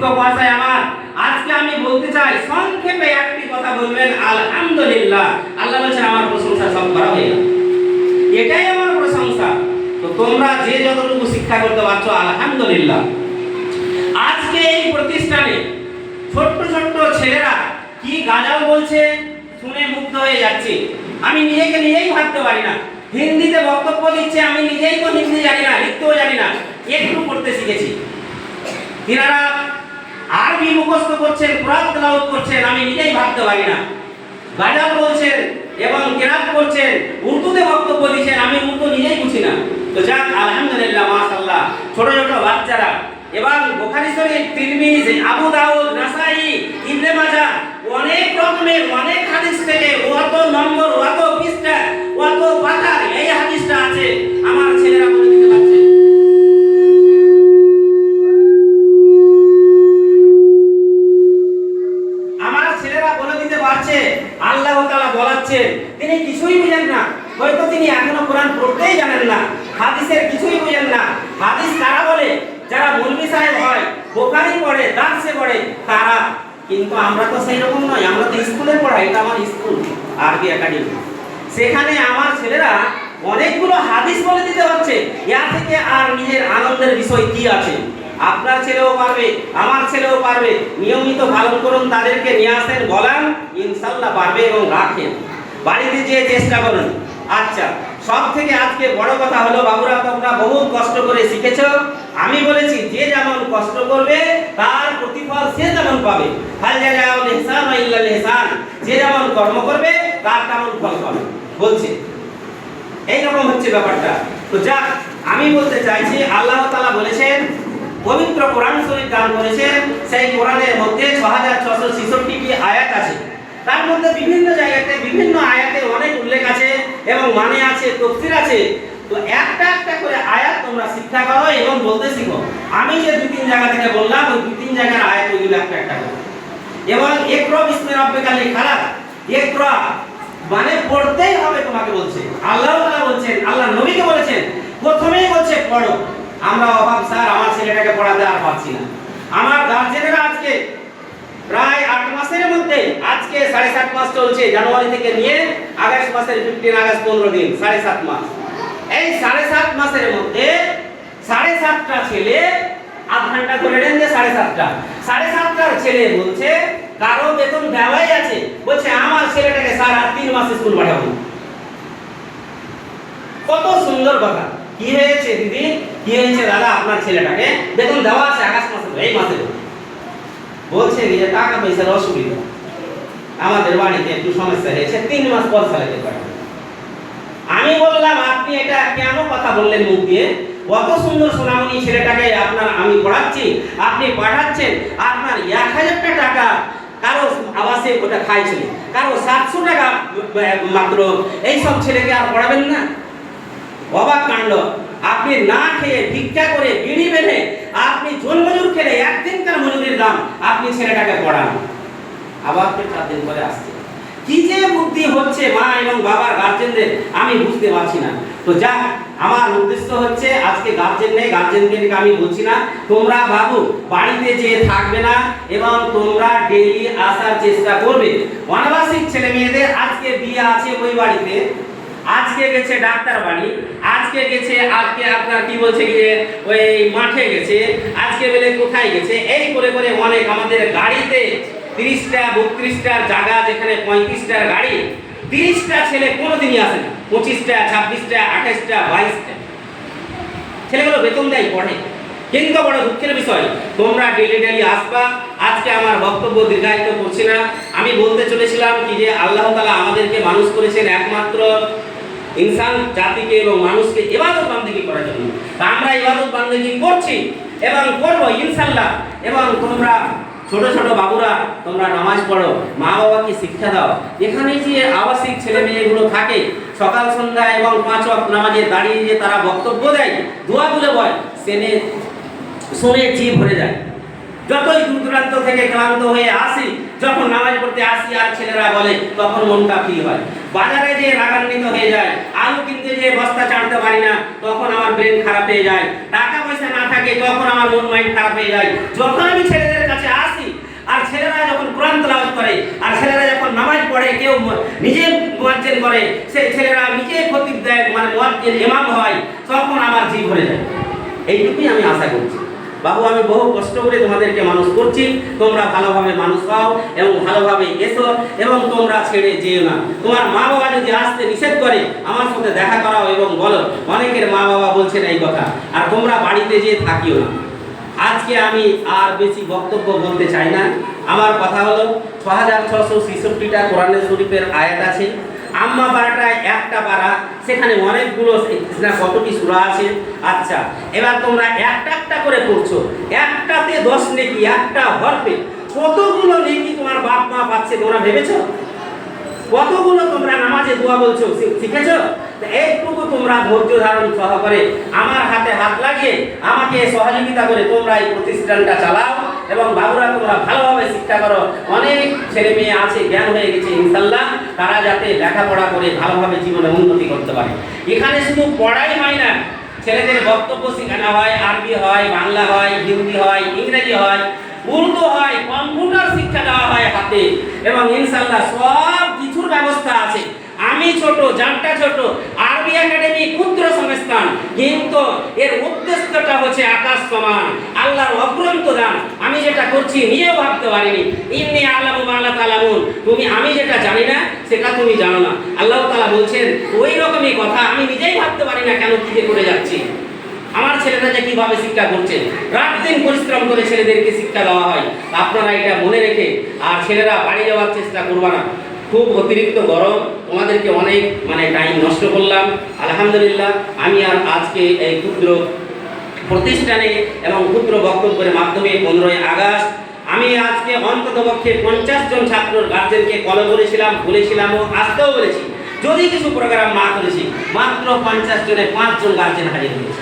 ভাষায় আমার আজকে আমি বলতে চাই, সংক্ষেপে একটি কথা বলবেন, আলহামদুলিল্লাহ। আল্লাহ বলছেন আমার প্রশংসা সব করা হয়ে গেল, এটাই আমার প্রশংসা। তো তোমরা যে যতটুকু শিক্ষা করতে পারছো আলহামদুলিল্লাহ। আজকে এই প্রতিষ্ঠানে ছোট্ট ছোট্ট ছেলেরা কি গাজাল বলছে শুনে মুগ্ধ হয়ে যাচ্ছে। আমি নিজেকে নিজেই ভাবতে পারি না। হিন্দিতে বক্তব্য দিচ্ছে, আমি নিজেই তো হিন্দি জানি না, লিখতেও জানি না, একটু পড়তে শিখেছি। তিনারা আরবি মুখস্থ করছেন, কোরআন তেলাওয়াত করছেন, আমি নিজেই ভাবতে পারি না। গাজাল বলছেন এবং কিরাত করছেন, উর্দুতে বক্তব্য দিচ্ছেন, আমি উর্দু নিজেই বুঝি না। তো যাক আলহামদুলিল্লাহ, মাশাআল্লাহ। ছোট ছোট বাচ্চারা এবং বুখারী শরীফ, তিরমিজি, আবু দাউদ, নাসাই, ইবনে মাজাহ, অনেক রকমের অনেক হাদিস থেকে অত নম্বর, অত পৃষ্ঠা, অত পাতার এই হাদিসটা আছে, আমার ছেলেরা বলে দিতে পারছে। আমার ছেলেরা বলে দিতে পারছে আল্লাহ তাআলা বলাচ্ছেন, তিনি কিছুই বুঝেন না। হয়তো তিনি এখনো কোরআন পড়তেই জানেন না, হাদিসের কিছুই বুঝেন না। হাদিস কারা বলে? যারা মৌলভী সাহেব হয়, বুখারী পড়ে, দার্সে পড়ে, তারা। কিন্তু আমরা তো সেই রকম নয়, আমরা তো স্কুলে পড়াই, এটা আমার স্কুল আরবি একাডেমি। সেখানে আমার ছেলেরা অনেকগুলো হাদিস বলে দিতে পারছে। ইয়া থেকে আর নিজের আনন্দের বিষয় কি আছে? আপনার ছেলেও পারবে, আমার ছেলেও পারবে। নিয়মিত পালন করুন, তাদেরকে নিয়ে আসেন, বলান, ইনশাআল্লাহ পারবে এবং রাখেন। বাড়িতে যেয়ে চেষ্টা করুন। আচ্ছা, সব থেকে আজকে বড় কথা হলো, বাবুরা তোমরা বহু কষ্ট করে শিখেছো। আমি বলেছি যে যেমন কষ্ট করবে তার প্রতিফল সে যেমন পাবে। হাল জাযাউল ইহসান ইল্লাল ইহসান, যে যেমন কর্ম করবে তার তেমন ফল পাবে বলছে। এই রকম হচ্ছে ব্যাপারটা। তো যাক, আমি বলতে চাইছি আল্লাহ তাআলা বলেছেন, পবিত্র কোরআন শরীফ দান করেছেন, সেই কোরআনের মধ্যে 6666টি আয়াত আছে। তার মধ্যে বিভিন্ন জায়গাতে বিভিন্ন আয়াতে অনেক উল্লেখ আছে এবং মানে আছে, তাফসীর আছে। তো একটা একটা করে আয়াত তোমরা শিক্ষা করো এবং বলতে শিখো। আমি যে দুই তিন জায়গা থেকে বললাম, ওই দুই তিন জায়গার আয়াত ওইগুলো একটা একটা করো। এবং ইকরা বিসমি রাব্বিকাল খালাক, ইকরা মানে পড়তেই হবে তোমাকে বলছে। আল্লাহ তাআলা বলছেন, আল্লাহ নবীকে বলেছেন, প্রথমেই বলছে পড়ো। আমরা অভাব স্যার, আমার ছেলেটাকে পড়াতে আর পারছি না। আমার গার্জেনেরা আজকে প্রায় 8 মাসের মধ্যে, আজকে 7.5 মাস চলছে, জানুয়ারি থেকে নিয়ে আগস্ট মাসের 15 আগস্ট 15 দিন, 7.5 মাস। এই 7.5 মাসের মধ্যে 7.5টা ছেলে, আধ ঘন্টা করে নেন যে 7.5টা, 7.5টার ছেলে বলছে কারো বেতন দেওয়াই আছে, বলছে আমার ছেলেটাকে স্যার আর 3 মাস স্কুল পাঠাবো। কত সুন্দর কথা! কি হয়েছে দিদি, কি হয়েছে দাদা, আপনার ছেলেটাকে বেতন দেওয়া আছে আগস্ট মাসে, এই মাসে। বলছে যে টাকা পয়সার অসুবিধা, আমাদের বাড়িতে একটু সমস্যা হয়েছে, 3 মাস পর চালাতে পারে। আমি বললাম আপনি এটা কেন কথা বললেন মুখ দিয়ে? কত সুন্দর সোনামণি ছেলেটাকে আপনার আমি পড়াচ্ছি, আপনি পাঠাচ্ছেন, আপনার 1000 টাকা কারো আবাসে ওটা খাইছিল, কারো 700 টাকা মাত্র, এই সব ছেলেকে আর পড়াবেন না? অবাক কাণ্ড! আপনি না খেয়ে ভিক্ষা করে বিড়ি বেঁধে আপনি জন্মজুর খেলে একদিনকার মজুরির দাম আপনি ছেলেটাকে পড়ান, আবার 4 দিন পরে আসছে। কি যে বুদ্ধি হচ্ছে মা এবং বাবার গার্জেনদের, আমি বুঝতে পারছি না। তো যাক, আমার উদ্দেশ্য হচ্ছে আজকে গার্জেন নেই, গার্জেনকে আমি বলছি না, তোমরা বাবু বাড়িতে যেয়ে থাকবে না এবং তোমরা ডেইলি আসার চেষ্টা করবে। অনাবাসিক ছেলে মেয়েদের আজকে বিয়ে আছে ওই বাড়িতে, আজকে গেছে ডাক্তার বাড়ি, আজকে গেছে, আজকে আপনার কি বলছে গিয়ে ওই মাঠে গেছে, আজকে বলে কোথায় গেছে, এই করে করে অনেক আমাদের গাড়িতে 30টা 32টার জায়গা, যেখানে 35টার গাড়ি, 30টা ছেলে কোনোদিনই আসে না, 25টা 26টা 28টা 22টা ছেলেগুলো বেতন দেয় পড়ে। কিন্তু বড় দুঃখের বিষয়, তোমরা ডেলি ডেলি আসবা। আজকে আমার বক্তব্য দীর্ঘায়িত করছি না, আমি বলতে চলেছিলাম কি যে আল্লাহ তাআলা আমাদেরকে মানুষ করেছেন একমাত্র ইনসান জাতিকে এবং মানুষকে ইবাদত বান্দেগি করার জন্য। আমরা ইবাদত বান্দেগি করছি এবং করব ইনশাআল্লাহ। এবং তোমরা ছোট ছোট বাবুরা, তোমরা নামাজ পড়ো, মা বাবাকে শিক্ষা দাও। এখানে যে আবাসিক ছেলে মেয়েগুলো থাকে, সকাল সন্ধ্যা এবং 5 ওয়াক্ত নামাজে দাঁড়িয়ে যে তারা বক্তব্য দেয়, দোয়া তুলে বয়, শুনে জি ভরে যায়। যতই দূর দূরান্ত থেকে ক্লান্ত হয়ে আসি, যখন নামাজ পড়তে আসি আর ছেলেরা বলে, তখন মনটা ফ্রি হয়। বাজারে যে রাগান্বিত হয়ে যায়, আলু কিনতে যে বস্তা চাড়তে পারি না, তখন আমার ব্রেন খারাপ হয়ে যায়। টাকা পয়সা না থাকে, তখন আমার মন মাইন্ড খারাপ হয়ে যায়। যখন আমি ছেলেদের করে, আর ছেলেরা যখন নামাজ পড়ে কেউ নিজে মুয়াজ্জিন করে, সেই ছেলেরা নিজে খতিব দেয়, মানে মুয়াজ্জিন ইমাম হয়, তখন আমার জি ভরে যায়। এইটুকুই আমি আশা করছি। বাবু, আমি বহু কষ্ট করে তোমাদেরকে মানুষ করছি, তোমরা ভালোভাবে মানুষ হও এবং ভালোভাবে এসো এবং তোমরা ছেড়ে যেও না। তোমার মা বাবা যদি আসতে নিষেধ করে, আমার সাথে দেখা করাও এবং বলো। অনেকের মা বাবা বলছেন এই কথা, আর তোমরা বাড়িতে যেয়ে থাকিও না। আজকে আমি আর বেশি বক্তব্য বলতে চাই না। আমার কথা হলো 6666টা কোরআনে শরীফের আয়াত আছে। আম্মা পাড়াটায় একটা পাড়া, সেখানে অনেকগুলো কতটি সূরা আছে। আচ্ছা, এবার তোমরা একটা একটা করে পড়ছো, একটাতে 10 নেকি, একটা হরফে কতগুলো নেকি তোমার বাপ মা পাচ্ছে তোমরা ভেবেছো? কতগুলো তোমরা নামাজে দোয়া বলছো, শিখেছো? এইটুকু তোমরা ধৈর্য ধারণ সহকারে আমার হাতে হাত লাগিয়ে আমাকে সহযোগিতা করে তোমরা এই প্রতিষ্ঠানটা চালাও এবং বাবুরা তোমরা ভালোভাবে শিক্ষা করো। অনেক ছেলে মেয়ে আছে, জ্ঞান হয়ে গেছে ইনশাল্লাহ, তারা যাতে লেখাপড়া করে ভালোভাবে জীবনে উন্নতি করতে পারে। এখানে শুধু পড়াই হয় না, ছেলেদের বক্তব্য শেখানো হয়, আরবি হয়, বাংলা হয়, হিন্দি হয়, ইংরেজি হয়, উর্দু হয়, কম্পিউটার শিক্ষা দেওয়া হয় হাতে, এবং ইনশাল্লাহ সব কিছুর ব্যবস্থা আছে। আমি ছোট, জানটা ছোট, আরবি একাডেমি ক্ষুদ্র সংস্থান, কিন্তু এর উদ্দেশ্যটা হচ্ছে আকাশ সমান, আল্লাহর অফুরন্ত দান। আমি যেটা করছি নিজেও ভাবতে পারিনি। ইন্নী আ'লামু মা লা তা'লামুন, আমি যেটা জানি না সেটা তুমি জানো না। আল্লাহ তাআলা বলছেন ওই রকমই কথা, আমি নিজেই ভাবতে পারি না কেন কি করে যাচ্ছি। আমার ছেলেরা যে কিভাবে শিক্ষা করছে, রাত দিন পরিশ্রম করে ছেলেদেরকে শিক্ষা দেওয়া হয়। আপনারা এটা মনে রেখে আর ছেলেরা বাড়ি যাওয়ার চেষ্টা করবা না। খুব অতিরিক্ত গরম, তোমাদেরকে অনেক টাইম নষ্ট করলাম। আলহামদুলিল্লাহ, আমি আর আজকে এই ক্ষুদ্র প্রতিষ্ঠানে এবং ক্ষুদ্র বক্তব্যের মাধ্যমে 15ই আগস্ট আমি আজকে অন্ততপক্ষে 50 জন ছাত্রর গার্জেনকে কল করেছিলাম, বলেছিলাম ও আসতেও বলেছি। যদি কিছু প্রোগ্রাম না করেছি, মাত্র 50 জনে 5 জন গার্জেন হাজির হয়েছে।